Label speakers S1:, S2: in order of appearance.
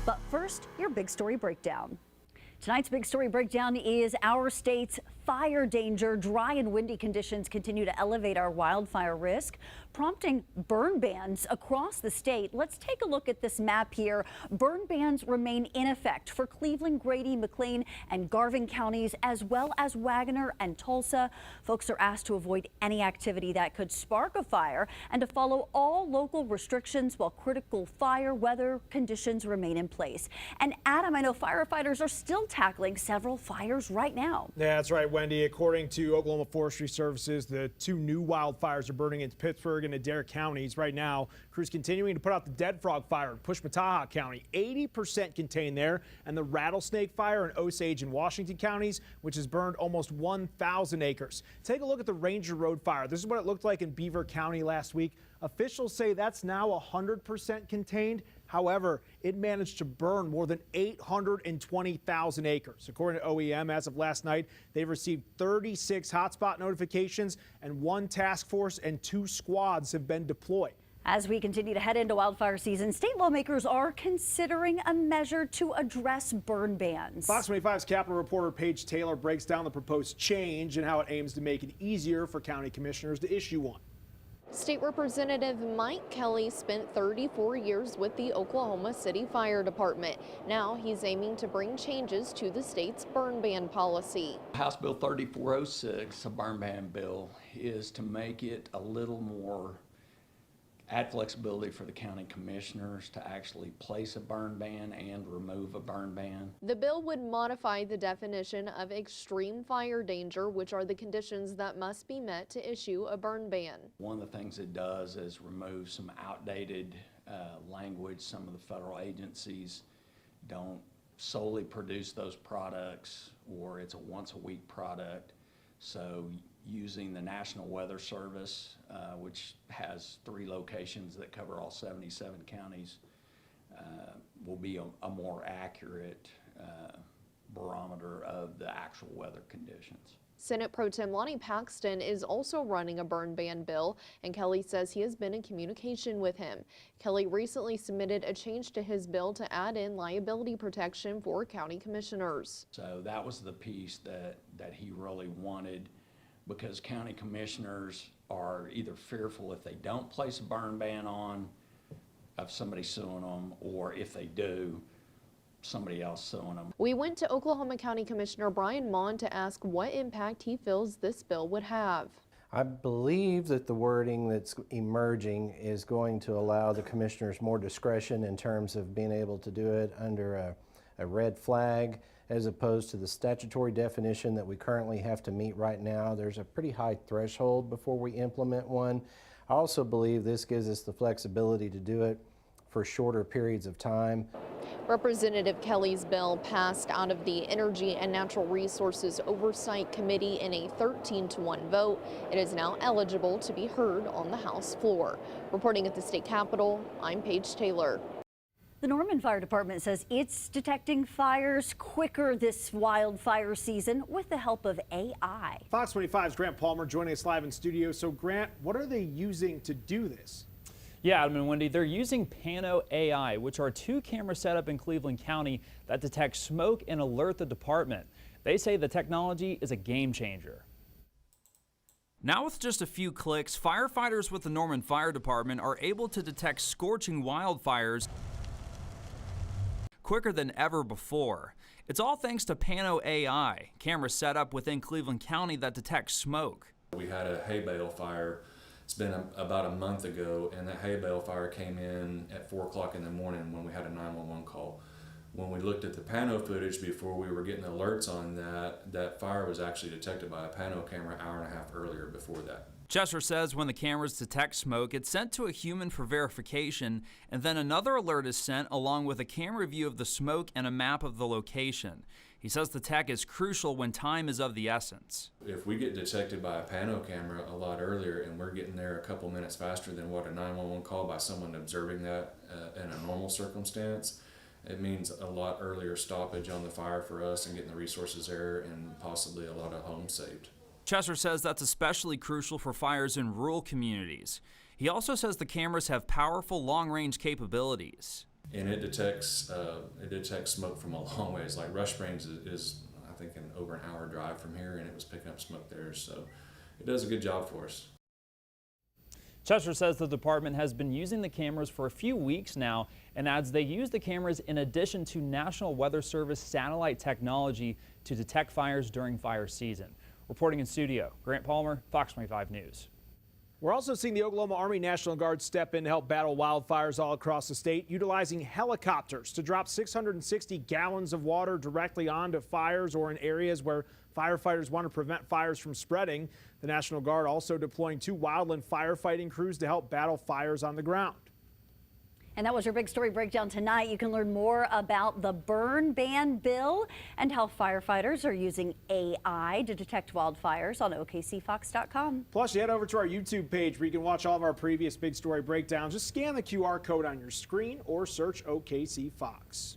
S1: But first, your big story breakdown. Tonight's big story breakdown is our state's fire danger. Dry and windy conditions continue to elevate our wildfire risk, prompting burn bans across the state. Let's take a look at this map here. Burn bans remain in effect for Cleveland, Grady, McLean, and Garvin counties, as well as Wagoner and Tulsa. Folks are asked to avoid any activity that could spark a fire and to follow all local restrictions while critical fire weather conditions remain in place. And Adam, I know firefighters are still tackling several fires right now.
S2: Yeah, that's right, Wendy. According to Oklahoma Forestry Services, the two new wildfires are burning in Pittsburgh and Adair counties. Right now, crews continuing to put out the Dead Frog Fire in Pushmataha County, 80% contained there, and the Rattlesnake Fire in Osage and Washington counties, which has burned almost 1,000 acres. Take a look at the Ranger Road Fire. This is what it looked like in Beaver County last week. Officials say that's now 100% contained. However, it managed to burn more than 820,000 acres. According to OEM, as of last night, they've received 36 hotspot notifications, and 1 task force and 2 squads have been deployed.
S1: As we continue to head into wildfire season, state lawmakers are considering a measure to address burn bans.
S2: Fox 25's Capitol reporter Paige Taylor breaks down the proposed change and how it aims to make it easier for county commissioners to issue one.
S3: State Representative Mike Kelly spent 34 years with the Oklahoma City Fire Department. Now he's aiming to bring changes to the state's burn ban policy.
S4: House Bill 3406, a burn ban bill, is to make it a little more add flexibility for the county commissioners to actually place a burn ban and remove a burn ban.
S3: The bill would modify the definition of extreme fire danger, which are the conditions that must be met to issue a burn ban.
S4: One of the things it does is remove some outdated language. Some of the federal agencies don't solely produce those products, or it's a once-a-week product. So using the National Weather Service, which has 3 locations that cover all 77 counties, will be a more accurate barometer of the actual weather conditions.
S3: Senate Pro Tem Lonnie Paxton is also running a burn ban bill, and Kelly says he has been in communication with him. Kelly recently submitted a change to his bill to add in liability protection for county commissioners.
S4: So that was the piece that he really wanted, because county commissioners are either fearful if they don't place a burn ban on of somebody suing them, or if they do, somebody else suing them.
S3: We went to Oklahoma County Commissioner Brian Mon to ask what impact he feels this bill would have.
S5: I believe that the wording that's emerging is going to allow the commissioners more discretion in terms of being able to do it under a red flag, as opposed to the statutory definition that we currently have to meet right now. There's a pretty high threshold before we implement one. I also believe this gives us the flexibility to do it for shorter periods of time.
S3: Representative Kelly's bill passed out of the Energy and Natural Resources Oversight Committee in a 13-1 vote. It is now eligible to be heard on the House floor. Reporting at the state capitol, I'm Paige Taylor.
S1: The Norman Fire Department says it's detecting fires quicker this wildfire season with the help of AI.
S2: Fox 25's Grant Palmer joining us live in studio. So Grant, what are they using to do this?
S6: Yeah, Adam and Wendy, they're using Pano AI, which are 2 cameras set up in Cleveland County that detect smoke and alert the department. They say the technology is a game changer.
S7: Now with just a few clicks, firefighters with the Norman Fire Department are able to detect scorching wildfires quicker than ever before. It's all thanks to Pano AI, cameras set up within Cleveland County that detect smoke.
S8: We had a hay bale fire. It's been about a month ago, and that hay bale fire came in at 4 o'clock in the morning when we had a 911 call. When we looked at the Pano footage before we were getting alerts on that fire was actually detected by a Pano camera an hour and a half earlier before that.
S7: Chester says when the cameras detect smoke, it's sent to a human for verification, and then another alert is sent along with a camera view of the smoke and a map of the location. He says the tech is crucial when time is of the essence.
S8: If we get detected by a Pano camera a lot earlier and we're getting there a couple minutes faster than what a 911 call by someone observing that in a normal circumstance, it means a lot earlier stoppage on the fire for us and getting the resources there and possibly a lot of homes saved.
S7: Chester says that's especially crucial for fires in rural communities. He also says the cameras have powerful long-range capabilities.
S8: and it detects smoke from a long ways. Like Rush Springs is I think over an hour drive from here, and it was picking up smoke there. So it does a good job for us.
S6: Chester says the department has been using the cameras for a few weeks now and adds they use the cameras in addition to National Weather Service satellite technology to detect fires during fire season. Reporting in studio, Grant Palmer, Fox 25 News.
S2: We're also seeing the Oklahoma Army National Guard step in to help battle wildfires all across the state, utilizing helicopters to drop 660 gallons of water directly onto fires or in areas where firefighters want to prevent fires from spreading. The National Guard also deploying 2 wildland firefighting crews to help battle fires on the ground.
S1: And that was your big story breakdown tonight. You can learn more about the burn ban bill and how firefighters are using AI to detect wildfires on OKCFox.com.
S2: Plus, you head over to our YouTube page where you can watch all of our previous big story breakdowns. Just scan the QR code on your screen or search OKC Fox.